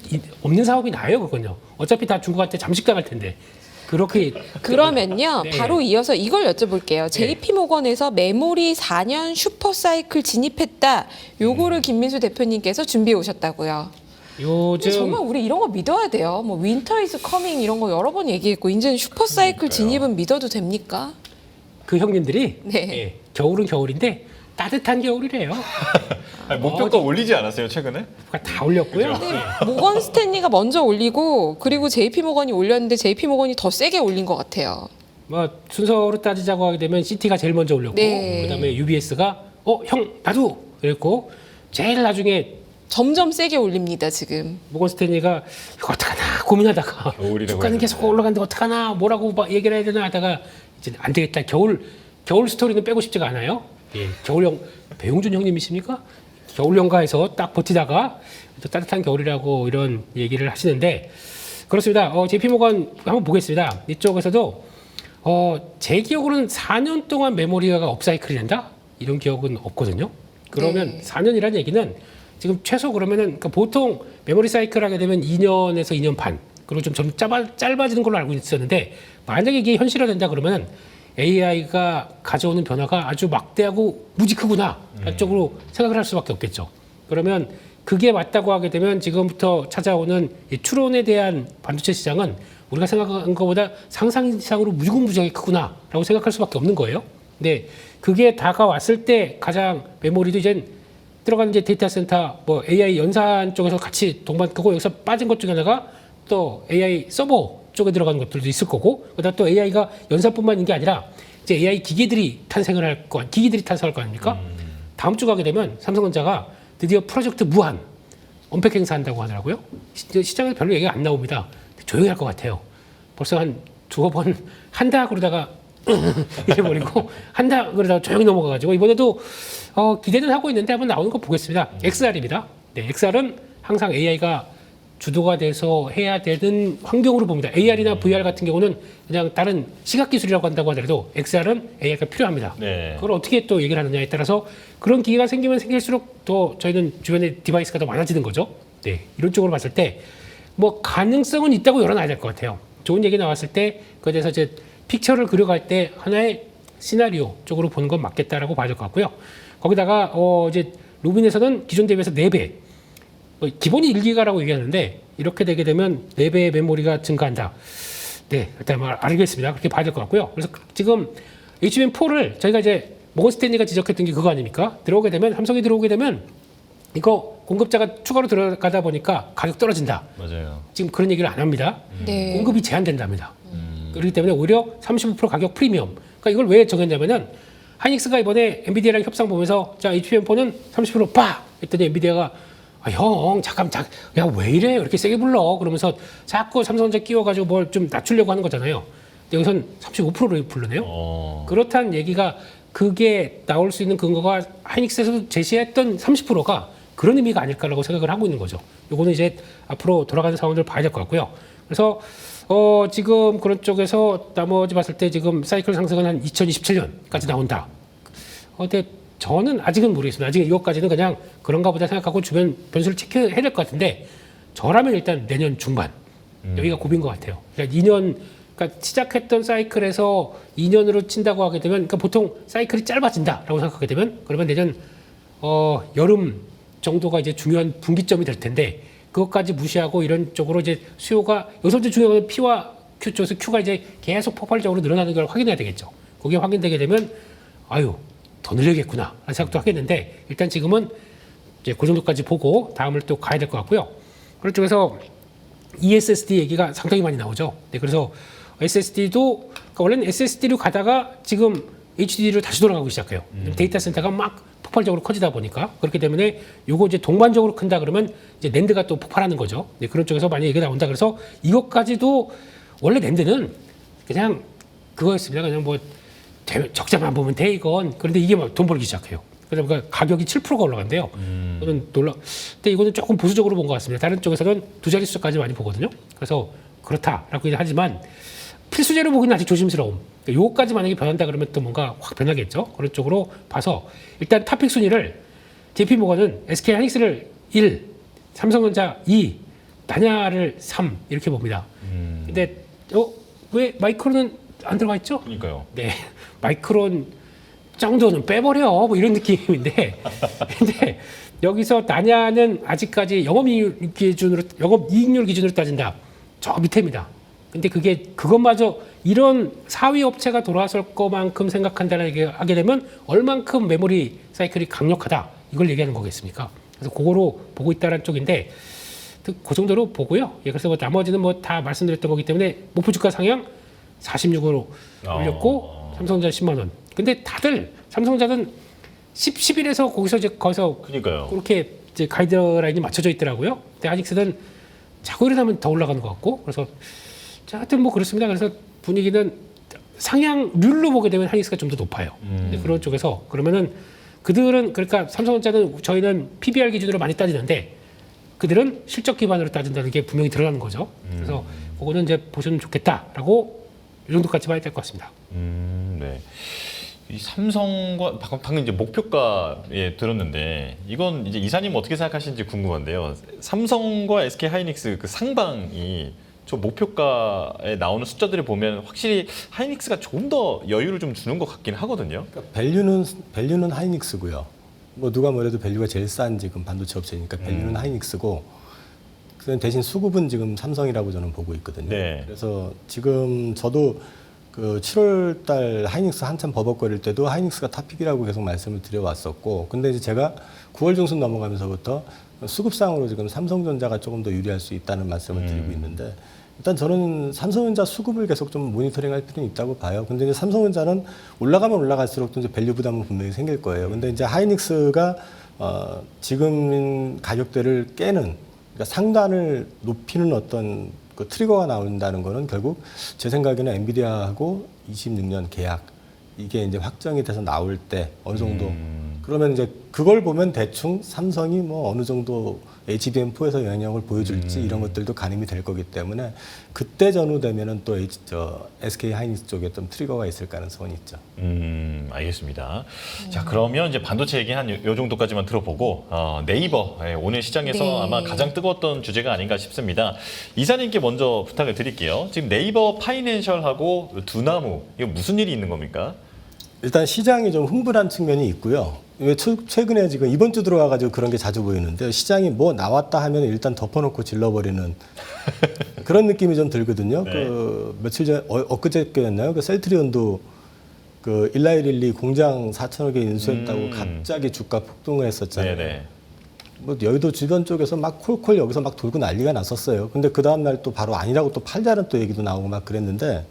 없는 사업이 나요 그건요. 어차피 다 중국한테 잠식당할 텐데 그렇게 그러면요 네. 바로 이어서 이걸 여쭤볼게요. JP모건에서 메모리 4년 슈퍼사이클 진입했다. 요거를 김민수 대표님께서 준비해 오셨다고요. 근데 요즘 정말 우리 이런 거 믿어야 돼요. 뭐 윈터 이즈 커밍 이런 거 여러 번 얘기했고 이제는 슈퍼사이클 진입은 믿어도 됩니까? 그 형님들이 네. 겨울은 겨울인데 따뜻한 겨울이래요. 목표가 올리지 않았어요 최근에? 다 올렸고요. 모건 스탠리가 먼저 올리고 그리고 JP모건이 올렸는데 JP모건이 더 세게 올린 것 같아요. 뭐 순서로 따지자고 하게 되면 CT가 제일 먼저 올렸고 네. 그다음에 UBS가 형 나도 그랬고 제일 나중에 점점 세게 올립니다 지금. 모건 스탠리가 이거 어떡하나 고민하다가 겨울이라고 주가는 계속 올라가는데 어떡하나 뭐라고 얘기를 해야 되나 하다가 이제 안 되겠다. 겨울 스토리는 빼고 싶지가 않아요. 예, 겨울형 배용준 형님이십니까? 겨울연가에서 딱 버티다가 또 따뜻한 겨울이라고 이런 얘기를 하시는데 그렇습니다. JP모건 한번 보겠습니다. 이쪽에서도 제 기억으로는 4년 동안 메모리가 업사이클이 된다? 이런 기억은 없거든요. 그러면 네. 4년이라는 얘기는 지금 최소 그러면은 그러니까 보통 메모리 사이클 하게 되면 2년에서 2년 반 그리고 좀 짧아지는 걸로 알고 있었는데 만약에 이게 현실화된다 그러면은 AI가 가져오는 변화가 아주 막대하고 무지 크구나 쪽으로 생각을 할 수밖에 없겠죠. 그러면 그게 맞다고 하게 되면 지금부터 찾아오는 이 추론에 대한 반도체 시장은 우리가 생각한 것보다 상상 이상으로 무지무지하게 크구나라고 생각할 수밖에 없는 거예요. 근데 그게 다가왔을 때 가장 메모리도 이제 들어가는 이제 데이터 센터 뭐 AI 연산 쪽에서 같이 동반 크고 여기서 빠진 것 중에 하나가 또 AI 서버 쪽에 들어가는 것들도 있을 거고, 그다음 또 AI가 연산뿐만인 게 아니라 이제 AI 기기들이 탄생할 거 아닙니까? 다음 주 가게 되면 삼성전자가 드디어 프로젝트 무한 언팩 행사한다고 하더라고요. 시장에서 별로 얘기가 안 나옵니다. 조용히 할 것 같아요. 벌써 한 두어 번 한다 그러다가 이래 버리고 한다 그러다가 조용히 넘어가가지고 이번에도 기대는 하고 있는데 한번 나오는 거 보겠습니다. XR입니다. 네, XR은 항상 AI가 주도가 돼서 해야 되는 환경으로 봅니다. AR이나 VR 같은 경우는 그냥 다른 시각 기술이라고 한다고 하더라도 XR은 AI가 필요합니다. 네. 그걸 어떻게 또 얘기를 하느냐에 따라서 그런 기회가 생기면 생길수록 더 저희는 주변에 디바이스가 더 많아지는 거죠. 네, 이런 쪽으로 봤을 때 뭐 가능성은 있다고 열어놔야 될 것 같아요. 좋은 얘기 나왔을 때 그에 대해서 이제 픽처를 그려갈 때 하나의 시나리오 쪽으로 보는 건 맞겠다라고 봐야 될 것 같고요. 거기다가 이제 루빈에서는 기존 대비해서 4배, 기본이 1기가라고 얘기하는데 이렇게 되게 되면 4배의 메모리가 증가한다. 네, 일단 알겠습니다. 그렇게 봐야 될 것 같고요. 그래서 지금 HBM4를 저희가 이제 모건 스탠리가 지적했던 게 그거 아닙니까? 들어오게 되면 삼성이 들어오게 되면 이거 공급자가 추가로 들어가다 보니까 가격 떨어진다. 맞아요. 지금 그런 얘기를 안 합니다. 네. 공급이 제한된답니다. 그렇기 때문에 오히려 35% 가격 프리미엄. 그러니까 이걸 왜 정했냐면은 하이닉스가 이번에 엔비디아랑 협상 보면서 자 HBM4는 30% 빠! 했더니 엔비디아가 형 잠깐 야 왜 이래 이렇게 세게 불러 그러면서 자꾸 삼성전자 끼워가지고 뭘 좀 낮추려고 하는 거잖아요. 근데 여기선 35%를 부르네요. 그렇다는 얘기가 그게 나올 수 있는 근거가 하이닉스에서도 제시했던 30%가 그런 의미가 아닐까라고 생각을 하고 있는 거죠. 요거는 이제 앞으로 돌아가는 상황들을 봐야 될 것 같고요. 그래서 지금 그런 쪽에서 나머지 봤을 때 지금 사이클 상승은 한 2027년까지 나온다. 근데 저는 아직은 모르겠습니다. 아직 이것까지는 그냥 그런가 보다 생각하고 주변 변수를 체크해야 될 것 같은데 저라면 일단 내년 중반 여기가 고비인 것 같아요. 그러니까 2년 그러니까 시작했던 사이클에서 2년으로 친다고 하게 되면 그러니까 보통 사이클이 짧아진다라고 생각하게 되면 그러면 내년 여름 정도가 이제 중요한 분기점이 될 텐데 그것까지 무시하고 이런 쪽으로 이제 수요가 여기서 이제 중요한 건 P와 Q 쪽에서 Q가 이제 계속 폭발적으로 늘어나는 걸 확인해야 되겠죠. 그게 확인되게 되면 더 늘려야겠구나 라는 생각도 하겠는데 일단 지금은 이제 그 정도까지 보고 다음을 또 가야 될 것 같고요. 그런 쪽에서 ESSD 얘기가 상당히 많이 나오죠. 네, 그래서 SSD도 그러니까 원래는 SSD로 가다가 지금 HDD로 다시 돌아가고 시작해요. 데이터 센터가 막 폭발적으로 커지다 보니까 그렇기 때문에 요거 이제 동반적으로 큰다 그러면 이제 낸드가 또 폭발하는 거죠. 네, 그런 쪽에서 만약 얘기가 나온다 그래서 이것까지도 원래 낸드는 그냥 그거였습니다. 그냥 뭐 적자만 보면 돼 이건. 그런데 이게 막 돈 벌기 시작해요. 그래서 그러니까 가격이 7%가 올라간대요. 저는 근데 이거는 조금 보수적으로 본 것 같습니다. 다른 쪽에서는 두 자릿수까지 많이 보거든요. 그래서 그렇다라고 하지만 필수제로 보기는 아직 조심스러움. 그러니까 요거까지 만약에 변한다 그러면 또 뭔가 확 변하겠죠. 그런 쪽으로 봐서 일단 탑픽 순위를 JP 모건은 SK 하이닉스를 1, 삼성전자 2, 나냐를 3 이렇게 봅니다. 근데 왜 마이크론은 안 들어가 있죠? 그러니까요. 네, 마이크론 정도는 빼버려 뭐 이런 느낌인데 근데 여기서 나냐는 아직까지 영업이익률 기준으로 따진다. 저 밑에입니다. 근데 그것마저 이런 4위 업체가 돌아설 것만큼 생각한다는 하게 되면 얼만큼 메모리 사이클이 강력하다 이걸 얘기하는 거겠습니까? 그래서 그거로 보고 있다는 쪽인데 그 정도로 보고요. 예, 그래서 뭐 나머지는 뭐 다 말씀드렸던 거기 때문에 목표 주가 상향 46으로 올렸고 삼성전자 10만 원. 근데 다들 삼성전자는 11에서 거기서 그러니까요. 그렇게 이제 가이드라인이 맞춰져 있더라고요. 근데 하이닉스는 자꾸 이러면 더 올라가는 것 같고 그래서 자, 하여튼 뭐 그렇습니다. 그래서 분위기는 상향률로 보게 되면 하이닉스가 좀 더 높아요. 근데 그런 쪽에서 그러면은 그들은 그러니까 삼성전자는 저희는 PBR 기준으로 많이 따지는데 그들은 실적 기반으로 따진다는 게 분명히 드러나는 거죠. 그래서 그거는 이제 보시면 좋겠다라고 이 정도까지 봐야 될 것 같습니다. 네. 이 삼성과 방금 이제 목표가에 들었는데 이건 이제 이사님 어떻게 생각하시는지 궁금한데요. 삼성과 SK 하이닉스 그 상방이 저 목표가에 나오는 숫자들을 보면 확실히 하이닉스가 조금 더 여유를 좀 주는 것 같긴 하거든요. 그러니까 밸류는 하이닉스고요. 뭐 누가 뭐래도 밸류가 제일 싼 지금 반도체 업체니까 밸류는 하이닉스고 대신 수급은 지금 삼성이라고 저는 보고 있거든요. 네. 그래서 지금 저도 그 7월 달 하이닉스 한참 버벅거릴 때도 하이닉스가 탑픽이라고 계속 말씀을 드려왔었고, 근데 이제 제가 9월 중순 넘어가면서부터 수급상으로 지금 삼성전자가 조금 더 유리할 수 있다는 말씀을 드리고 있는데, 일단 저는 삼성전자 수급을 계속 좀 모니터링할 필요는 있다고 봐요. 근데 이제 삼성전자는 올라가면 올라갈수록 또 이제 밸류 부담은 분명히 생길 거예요. 근데 이제 하이닉스가 지금 가격대를 깨는, 그러니까 상단을 높이는 어떤 그 트리거가 나온다는 거는 결국 제 생각에는 엔비디아하고 26년 계약 이게 이제 확정이 돼서 나올 때 어느 정도 그러면 이제 그걸 보면 대충 삼성이 뭐 어느 정도 HBM4에서 영향을 보여줄지 이런 것들도 가늠이 될 거기 때문에 그때 전후되면은 또 SK 하이닉스 쪽에 좀 트리거가 있을 가능성은 있죠. 알겠습니다. 자, 그러면 이제 반도체 얘기 한 요 정도까지만 들어보고 네이버 오늘 시장에서 네. 아마 가장 뜨거웠던 주제가 아닌가 싶습니다. 이사님께 먼저 부탁을 드릴게요. 지금 네이버 파이낸셜하고 두나무 이거 무슨 일이 있는 겁니까? 일단 시장이 좀 흥분한 측면이 있고요. 왜 최근에 지금 이번 주 들어와가지고 그런 게 자주 보이는데 시장이 뭐 나왔다 하면 일단 덮어놓고 질러버리는 그런 느낌이 좀 들거든요. 네. 그 며칠 전 엊그저께였나요? 그 셀트리온도 그 일라이릴리 공장 4천억 개 인수했다고 갑자기 주가 폭등을 했었잖아요. 네네. 뭐 여의도 주변 쪽에서 막 콜콜 여기서 막 돌고 난리가 났었어요. 근데 그 다음 날 또 바로 아니라고 또 팔자는 또 얘기도 나오고 막 그랬는데.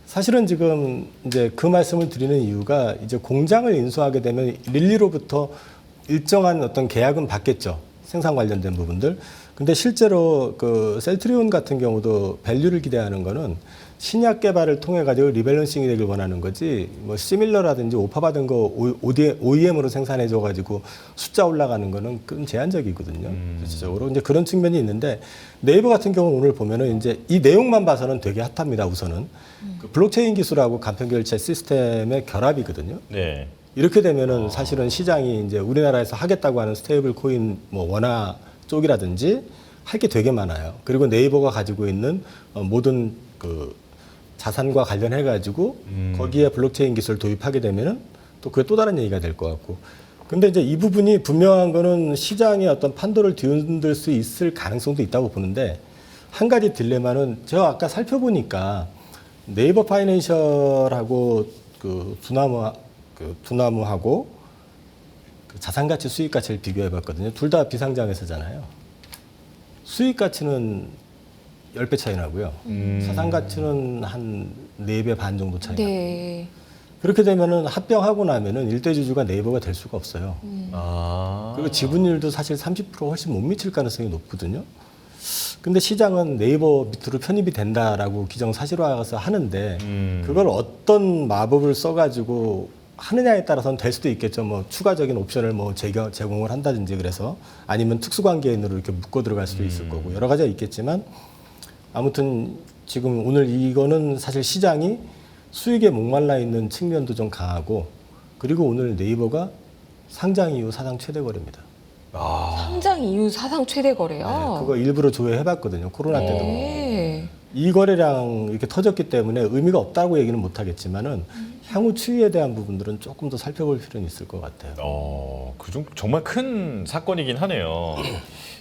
사실은 지금 이제 그 말씀을 드리는 이유가 이제 공장을 인수하게 되면 릴리로부터 일정한 어떤 계약은 받겠죠. 생산 관련된 부분들. 근데 실제로 그 셀트리온 같은 경우도 밸류를 기대하는 거는 신약 개발을 통해 가지고 리밸런싱이 되길 원하는 거지. 뭐 시밀러라든지 오파 받은 거 OEM으로 생산해 줘 가지고 숫자 올라가는 거는 그건 제한적이거든요. 실질적으로 이제 그런 측면이 있는데 네이버 같은 경우는 오늘 보면은 이제 이 내용만 봐서는 되게 핫합니다. 우선은 그 블록체인 기술하고 간편 결제 시스템의 결합이거든요. 네. 이렇게 되면은 사실은 시장이 이제 우리나라에서 하겠다고 하는 스테이블 코인 뭐 원화 쪽이라든지 할 게 되게 많아요. 그리고 네이버가 가지고 있는 모든 그 자산과 관련해 가지고 거기에 블록체인 기술을 도입하게 되면은 또 그게 또 다른 얘기가 될 것 같고. 근데 이제 이 부분이 분명한 거는 시장의 어떤 판도를 뒤흔들 수 있을 가능성도 있다고 보는데 한 가지 딜레마는 제가 아까 살펴보니까 네이버 파이낸셜하고 그 두나무하고 그 자산가치 수익가치를 비교해 봤거든요. 둘 다 비상장에서잖아요. 수익가치는 10배 차이 나고요. 자산가치는 한 4배 반 정도 차이 나요. 네. 그렇게 되면은 합병하고 나면은 일대주주가 네이버가 될 수가 없어요. 그리고 지분율도 사실 30% 훨씬 못 미칠 가능성이 높거든요. 근데 시장은 네이버 밑으로 편입이 된다라고 기정사실화해서 하는데 그걸 어떤 마법을 써가지고 하느냐에 따라서는 될 수도 있겠죠. 뭐 추가적인 옵션을 뭐 제공을 한다든지 그래서 아니면 특수관계인으로 이렇게 묶어 들어갈 수도 있을 거고 여러 가지가 있겠지만 아무튼 지금 오늘 이거는 사실 시장이 수익에 목말라 있는 측면도 좀 강하고 그리고 오늘 네이버가 상장 이후 사상 최대 거래입니다. 상장 이후 사상 최대 거래요. 네, 그거 일부러 조회해봤거든요. 코로나 때도. 네. 이 거래량 이렇게 터졌기 때문에 의미가 없다고 얘기는 못하겠지만은 향후 추이에 대한 부분들은 조금 더 살펴볼 필요는 있을 것 같아요. 정말 큰 사건이긴 하네요.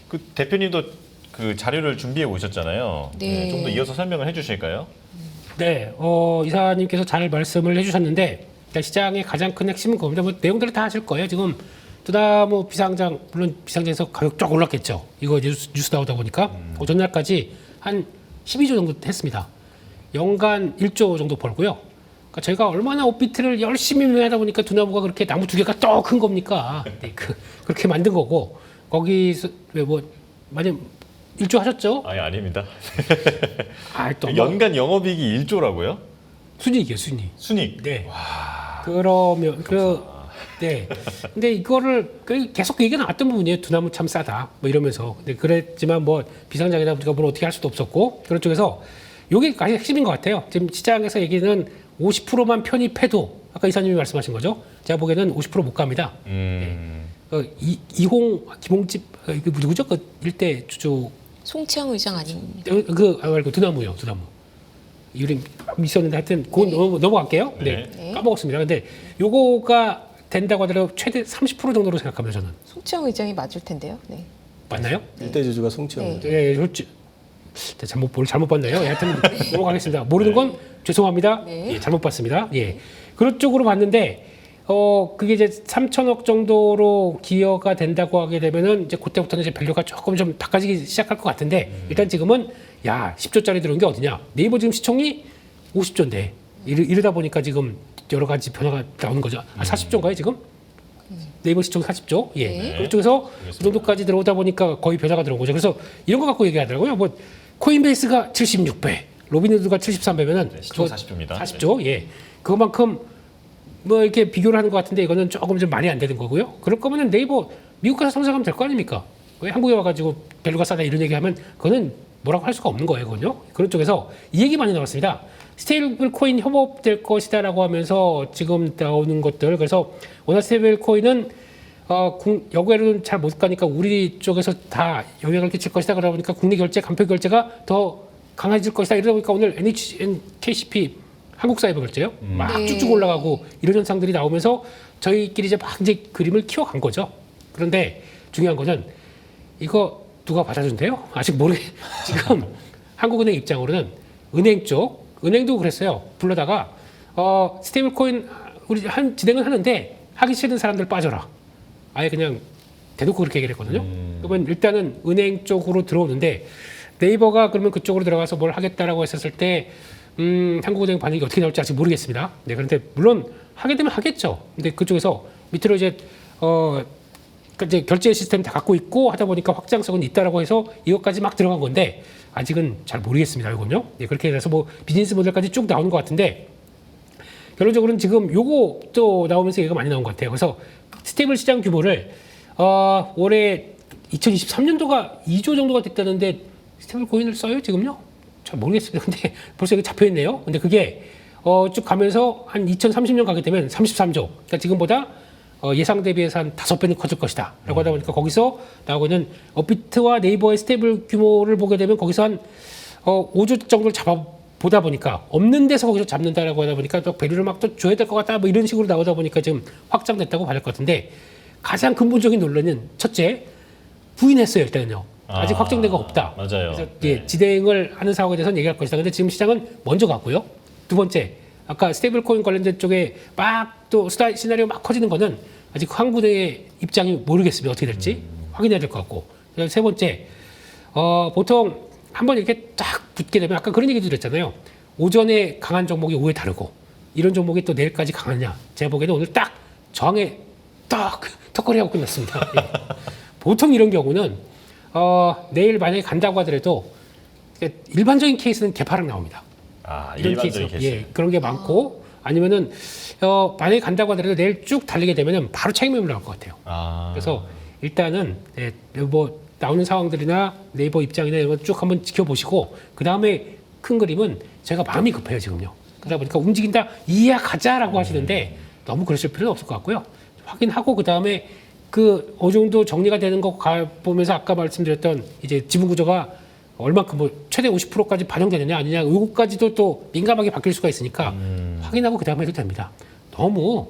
그 대표님도 그 자료를 준비해 오셨잖아요. 네. 좀 더 이어서 설명을 해주실까요? 네, 이사님께서 잘 말씀을 해주셨는데 일단 시장의 가장 큰 핵심은 겁니다. 뭐 내용들을 다 아실 거예요. 지금 두나무 비상장 물론 비상장에서 가격 쫙 올랐겠죠. 이거 뉴스 나오다 보니까 전날까지 한 12조 정도 했습니다. 연간 1조 정도 벌고요. 그러니까 저희가 얼마나 업비트를 열심히 하다 보니까 두나무가 그렇게 나무 두 개가 더 큰 겁니까? 네, 그렇게 만든 거고 거기서 뭐 만약 1조 하셨죠? 아니 아닙니다. 또 뭐 연간 영업이익이 1조라고요? 순이익이에요, 순이익. 순익. 네. 그러면 네. 근데 이거를 계속 얘기가 나왔던 부분이에요. 두나무 참 싸다. 뭐 이러면서. 근데 그랬지만 뭐 비상장이다 보니까 뭘 어떻게 할 수도 없었고 그런 쪽에서 이게 가장 핵심인 것 같아요. 지금 시장에서 얘기는 50%만 편입해도 아까 이사님이 말씀하신 거죠. 제가 보기에는 50% 못 갑니다. 네. 김홍집 그 누구죠? 그 일대 주주 송치영 의장 아닙니다. 말고 두나무요. 두나무. 이름 있었는데 하여튼 그건 넘어갈게요. 네. 네. 까먹었습니다. 근데 요거가 된다고 하더라도 최대 30% 정도로 생각합니다. 저는. 송치영 의장이 맞을 텐데요. 네. 맞나요? 일대주주가 송치영. 네. 네, 잘못 봤나요? 예, 하여튼 넘어가겠습니다. 모르는 건 죄송합니다. 네. 예, 잘못 봤습니다. 예. 그런 쪽으로 봤는데 그게 이제 3천억 정도로 기여가 된다고 하게 되면은 이제 그때부터는 이제 밸류가 조금 좀 바꿔지기 시작할 것 같은데 일단 지금은 야 10조짜리 들어온 게 어디냐? 네이버 지금 시총이 50조인데 이러다 보니까 지금 여러 가지 변화가 나오는 거죠. 40조인가요 지금? 네이버 시총 40조. 예. 네. 그쪽에서 그 정도까지 들어오다 보니까 거의 변화가 들어온 거죠. 그래서 이런 거 갖고 얘기하더라고요. 뭐 코인베이스가 76배, 로빈후드가 73배면은 네, 시총 40조입니다. 40조. 예. 그만큼 뭐 이렇게 비교를 하는 것 같은데 이거는 조금 좀 말이 안 되는 거고요. 그럴 거면은 네이버 미국 가서 성장하면 될 거 아닙니까? 왜 한국에 와가지고 밸류가 싸다 이런 얘기하면 그거는 뭐라고 할 수가 없는 거예요, 그건요. 그런 쪽에서 이 얘기 많이 나왔습니다. 스테이블 코인 협업될 것이다라고 하면서 지금 나오는 것들. 그래서 워낙 스테이블 코인은 여기에는 잘 못 가니까 우리 쪽에서 다 영향을 끼칠 것이다. 그러다 보니까 국내 결제, 간편 결제가 더 강해질 것이다. 이러다 보니까 오늘 KCP 한국사이버 결제요. 막 네. 쭉쭉 올라가고 이런 현상들이 나오면서 저희끼리 이제 막 이제 그림을 키워간 거죠. 그런데 중요한 거는 이거 누가 받아준대요? 아직 지금 한국은행 입장으로는 은행 쪽, 은행도 그랬어요. 불러다가 스테이블 코인 우리 진행은 하는데 하기 싫은 사람들 빠져라. 아예 그냥 대놓고 그렇게 얘기를 했거든요. 그러면 일단은 은행 쪽으로 들어오는데 네이버가 그러면 그쪽으로 들어가서 뭘 하겠다라고 했었을 때 한국은행 반응이 어떻게 나올지 아직 모르겠습니다. 네, 그런데 물론 하게 되면 하겠죠. 근데 그쪽에서 밑으로 이제 이제 결제 시스템 다 갖고 있고 하다 보니까 확장성은 있다라고 해서 이것까지 막 들어간 건데 아직은 잘 모르겠습니다. 이건요. 네, 그렇게 해서 뭐 비즈니스 모델까지 쭉 나오는 것 같은데 결론적으로는 지금 요거 또 나오면서 얘기가 많이 나온 것 같아요. 그래서 스테이블 시장 규모를 올해 2023년도가 2조 정도가 됐다는데 스테이블 코인을 써요 지금요? 잘 모르겠습니다. 근데 벌써 이거 잡혀 있네요. 근데 그게 쭉 가면서 한 2030년 가게 되면 33조. 그러니까 지금보다 예상 대비해서 한 5배는 커질 것이다. 라고 하다 보니까 거기서 나오고 있는 업비트와 네이버의 스테이블 규모를 보게 되면 거기서 한 5조 정도를 보다 보니까 없는 데서 거기서 잡는다라고 하다 보니까 또 밸류를 막 또 줘야 될 것 같다. 뭐 이런 식으로 나오다 보니까 지금 확장됐다고 봐야 할 것 같은데 가장 근본적인 논란은 첫째, 부인했어요. 일단은요. 아직 확정된 거 없다. 맞아요. 그래서 예, 지대응을 하는 사업에 대해서는 얘기할 것이다. 근데 지금 시장은 먼저 갔고요. 두 번째, 아까 스테이블 코인 관련된 쪽에 막 또 시나리오 막 커지는 거는 아직 한국의 입장이 모르겠습니다. 어떻게 될지 확인해야 될 것 같고. 그다음에 세 번째, 보통 한번 이렇게 딱 붙게 되면 아까 그런 얘기도 드렸잖아요. 오전에 강한 종목이 오후에 다르고 이런 종목이 또 내일까지 강하냐. 제가 보기에는 오늘 딱 저항에 딱 턱걸이하고 끝났습니다. 예. 보통 이런 경우는 내일 만약에 간다고 하더라도 일반적인 케이스는 개파락 나옵니다. 이런 일반적인 케이스. 예, 그런 게 많고 아니면은 만약에 간다고 하더라도 내일 쭉 달리게 되면은 바로 책임을 나올 것 같아요. 그래서 일단은 뭐 나오는 상황들이나 네이버 입장이나 이런 거 쭉 한번 지켜보시고 그 다음에 큰 그림은 제가 마음이 급해요 지금요. 그러다 보니까 움직인다 이야 가자라고 하시는데 너무 그러실 필요는 없을 것 같고요. 확인하고 그 다음에 어느 정도 정리가 되는 거 보면서 아까 말씀드렸던 이제 지분 구조가 얼마큼 뭐 최대 50%까지 반영되느냐 아니냐 이거까지도 또 민감하게 바뀔 수가 있으니까 확인하고 그 다음에 해도 됩니다. 너무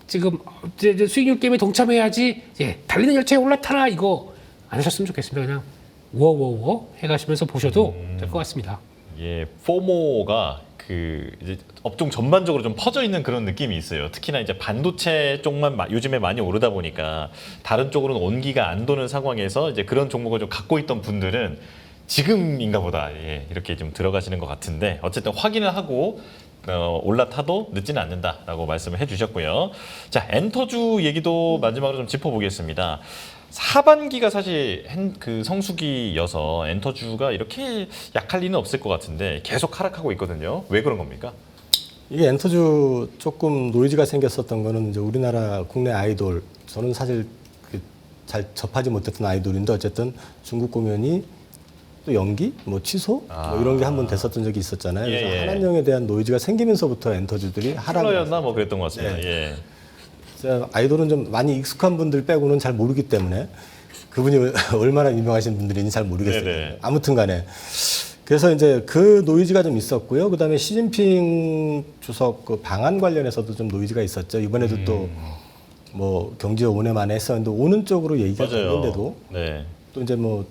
지금 이제 수익률 게임에 동참해야지 달리는 열차에 올라타라 이거 안 하셨으면 좋겠습니다. 그냥 우어우어 해가시면서 보셔도 될 것 같습니다. 예, 포모가 이제 업종 전반적으로 좀 퍼져 있는 그런 느낌이 있어요. 특히나 이제 반도체 쪽만 요즘에 많이 오르다 보니까 다른 쪽으로는 온기가 안 도는 상황에서 이제 그런 종목을 좀 갖고 있던 분들은 지금인가 보다 이렇게 좀 들어가시는 것 같은데 어쨌든 확인을 하고 올라타도 늦지는 않는다라고 말씀을 해주셨고요. 자, 엔터주 얘기도 마지막으로 좀 짚어보겠습니다. 하반기가 사실 그 성수기여서 엔터주가 이렇게 약할 리는 없을 것 같은데 계속 하락하고 있거든요. 왜 그런 겁니까? 이게 엔터주 조금 노이즈가 생겼었던 거는 이제 우리나라 국내 아이돌 저는 사실 잘 접하지 못했던 아이돌인데 어쨌든 중국 공연이 또 연기, 뭐 취소, 뭐 이런 게 한번 됐었던 적이 있었잖아요. 그래서 한한령에 대한 노이즈가 생기면서부터 엔터주들이 하락이었나 뭐 그랬던 것 같습니다. 네. 아이돌은 좀 많이 익숙한 분들 빼고는 잘 모르기 때문에 그분이 얼마나 유명하신 분들인지 잘 모르겠어요. 네네. 아무튼 간에. 그래서 이제 그 노이즈가 좀 있었고요. 그다음에 시진핑 주석 그 방한 관련해서도 좀 노이즈가 있었죠. 이번에도 또 뭐 경제 5년 만에 했었는데 오는 쪽으로 얘기가 맞아요. 됐는데도 네. 또 이제 뭐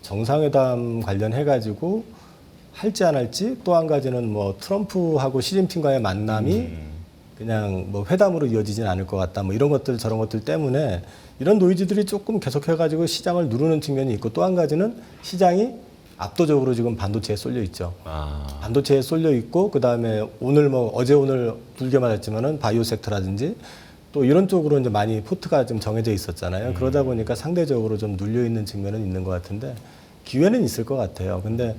정상회담 관련해 가지고 할지 안 할지, 또 한 가지는 뭐 트럼프하고 시진핑과의 만남이 그냥 뭐 회담으로 이어지진 않을 것 같다. 뭐 이런 것들 저런 것들 때문에 이런 노이즈들이 조금 계속해 가지고 시장을 누르는 측면이 있고, 또 한 가지는 시장이 압도적으로 지금 반도체에 쏠려 있죠. 반도체에 쏠려 있고, 그다음에 오늘 뭐 어제 오늘 불게 맞았지만은 바이오 섹터라든지 또 이런 쪽으로 이제 많이 포트가 좀 정해져 있었잖아요. 그러다 보니까 상대적으로 좀 눌려 있는 측면은 있는 것 같은데 기회는 있을 것 같아요. 근데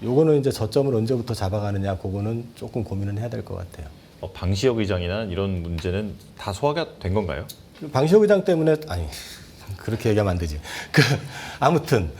요거는 이제 저점을 언제부터 잡아가느냐, 그거는 조금 고민은 해야 될 것 같아요. 방시혁 의장이나 이런 문제는 다 소화가 된 건가요? 방시혁 의장 때문에, 아니 그렇게 얘기하면 안 되지. 아무튼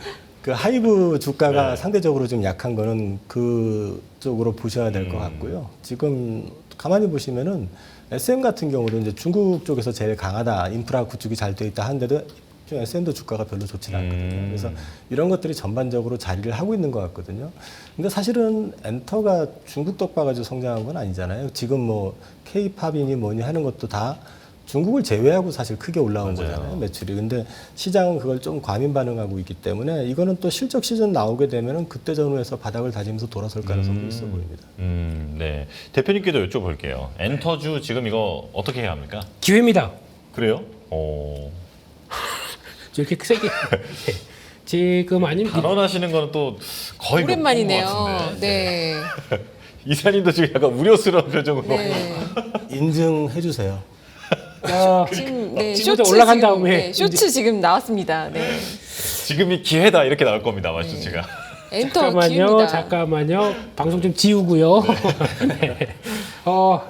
그 하이브 주가가 상대적으로 좀 약한 거는 그쪽으로 보셔야 될 것 같고요. 지금 가만히 보시면은 SM 같은 경우도 이제 중국 쪽에서 제일 강하다, 인프라 구축이 잘 돼 있다 하는데도 SM도 주가가 별로 좋지 않거든요. 그래서 이런 것들이 전반적으로 자리를 하고 있는 것 같거든요. 근데 사실은 엔터가 중국 떡봐가지고 성장한 건 아니잖아요. 지금 뭐 K-팝이니 뭐니 하는 것도 다 중국을 제외하고 사실 크게 올라온 거잖아요, 매출이. 근데 시장은 그걸 좀 과민 반응하고 있기 때문에 이거는 또 실적 시즌 나오게 되면은 그때 전후에서 바닥을 다지면서 돌아설 가능성도 있어 보입니다. 네. 대표님께도 여쭤볼게요. 엔터주 지금 이거 어떻게 해야 합니까? 기회입니다. 그래요? 이렇게 세게 지금 아니면 발언하시는 거는 또 거의 못 본것 오랜만이네요. 같은데. 네. 이사님도 지금 약간 우려스러운 표정으로. 네. 인증해 주세요. 지금 네, 지금부터 쇼츠 올라간 지금, 다음에 네, 쇼츠 지금 나왔습니다. 네. 지금이 기회다 이렇게 나올 겁니다, 마쇼츠가. 엔터 기회입니다. 잠깐만요. 방송 좀 지우고요. 네.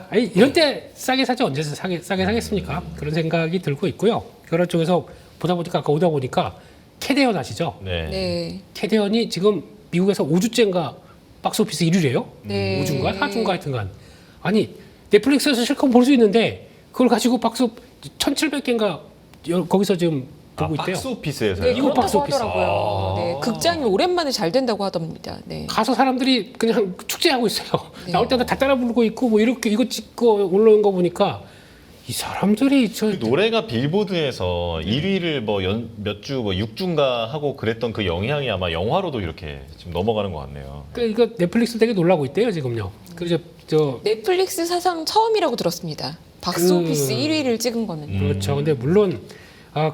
아니, 이런 때 싸게 사지 언제 싸게 사겠습니까? 그런 생각이 들고 있고요. 그런 쪽에서 보다 보니까 아까 오다 보니까 캐대언 아시죠? 네. 네. 캐대언이 지금 미국에서 5주째인가 박스오피스 1위래요. 네. 5주인가 4주인가 하여튼간. 아니 넷플릭스에서 실컷 볼 수 있는데 그걸 가지고 1,700개인가 거기서 지금 보고 있대요. 박스 오피스에서요? 네, 미국 그렇다고 박스 오피스. 하더라고요. 네, 극장이 오랜만에 잘 된다고 하답니다. 네. 가서 사람들이 그냥 축제하고 있어요. 나올 때마다 다 따라 부르고 있고 뭐 이렇게 이거 찍고 올라온 거 보니까 이 사람들이 저 그 노래가 빌보드에서 1위를 뭐 몇 주, 뭐 6주인가 하고 그랬던 그 영향이 아마 영화로도 이렇게 지금 넘어가는 것 같네요. 이거 넷플릭스 되게 놀라고 있대요 지금요. 그래서 저 넷플릭스 사상 처음이라고 들었습니다. 박스오피스 1위를 찍은 거는. 그렇죠. 근데 물론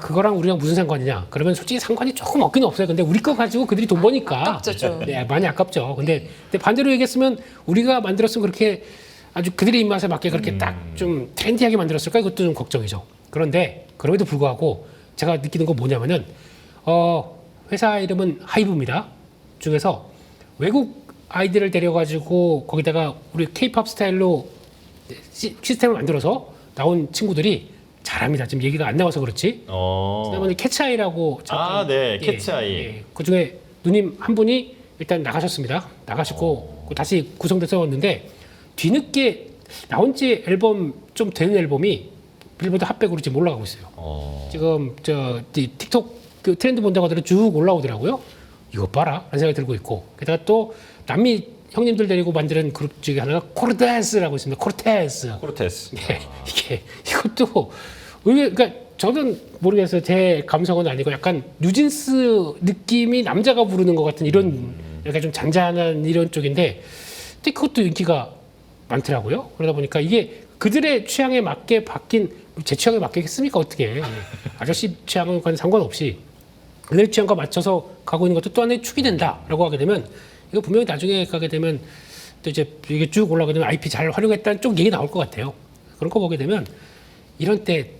그거랑 우리랑 무슨 상관이냐? 그러면 솔직히 상관이 조금 없긴 없어요. 근데 우리 거 가지고 그들이 돈 버니까 아깝죠. 네, 많이 아깝죠. 근데 반대로 얘기했으면 우리가 만들었으면 그렇게 아주 그들의 입맛에 맞게 그렇게 딱 좀 트렌디하게 만들었을까? 이것도 좀 걱정이죠. 그런데 그럼에도 불구하고 제가 느끼는 건 뭐냐면은 회사 이름은 하이브입니다. 중에서 외국 아이들을 데려가지고 거기다가 우리 K-팝 스타일로 시스템을 만들어서 나온 친구들이 잘합니다. 지금 얘기가 안 나와서 그렇지. 지난번에 캐치아이라고 네, 캐치아이. 그 중에 누님 한 분이 일단 나가셨습니다. 나가시고 다시 구성돼서 왔는데 뒤늦게 나온 지 앨범 좀 되는 앨범이 빌보드 핫백으로 지금 올라가고 있어요. 지금 틱톡 그 트렌드 본다고 하더니 쭉 올라오더라고요. 이거 봐라 라는 생각이 들고 있고, 게다가 또 남미 형님들 데리고 만드는 그룹 중에 하나가 코르테스라고 있습니다. 코르테스. 네, 이것도 그러니까 저는 모르겠어요. 제 감성은 아니고 약간 뉴진스 느낌이 남자가 부르는 것 같은 이런 약간 좀 잔잔한 이런 쪽인데, 근데 그것도 인기가 많더라고요. 그러다 보니까 이게 그들의 취향에 맞게 바뀐, 제 취향에 맞겠습니까? 어떻게 아저씨 취향은 상관없이 그들의 취향과 맞춰서 가고 있는 것도 또 하나의 축이 된다라고 하게 되면, 이거 분명히 나중에 가게 되면 또 이제 이게 쭉 올라가게 되면 IP 잘 활용했다는 쪽 얘기 나올 것 같아요. 그런 거 보게 되면 이런 때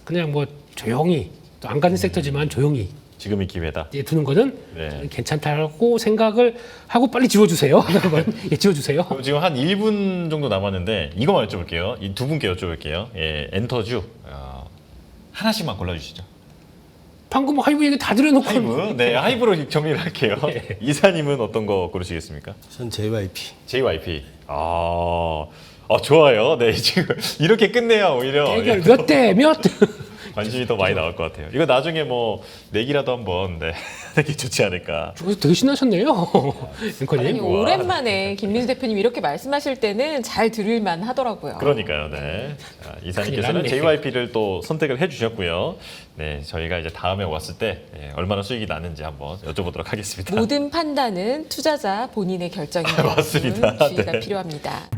그냥 뭐 조용히, 또 안 가는 섹터지만 조용히 지금이 기회다. 두는 거는 저는 괜찮다고 생각을 하고 빨리 지워주세요. 지워주세요. 그럼 지금 한 1분 정도 남았는데 이거만 여쭤볼게요. 이 두 분께 여쭤볼게요. 엔터주 하나씩만 골라주시죠. 방금 하이브 얘기 다 들어놓고 하이브? 네, 하이브로 정리를 할게요. 이사님은 어떤 거 고르시겠습니까? 전 JYP. JYP. 좋아요. 네, 지금 이렇게 끝내야 오히려 대결 몇 대 몇? 관심이 더 많이 나올 것 같아요. 이거 나중에 뭐 내기라도 한번 네, 되게 좋지 않을까. 그래서 되게 신나셨네요, 앵커님. 아니, 오랜만에 김민수 대표님 이렇게 말씀하실 때는 잘 들을만 하더라고요. 그러니까요. 네. 자, 이사님께서는 큰일 났네. JYP를 또 선택을 해주셨고요. 네, 저희가 이제 다음에 왔을 때 얼마나 수익이 나는지 한번 여쭤보도록 하겠습니다. 모든 판단은 투자자 본인의 결정입니다. 맞습니다. 주의가 네. 필요합니다.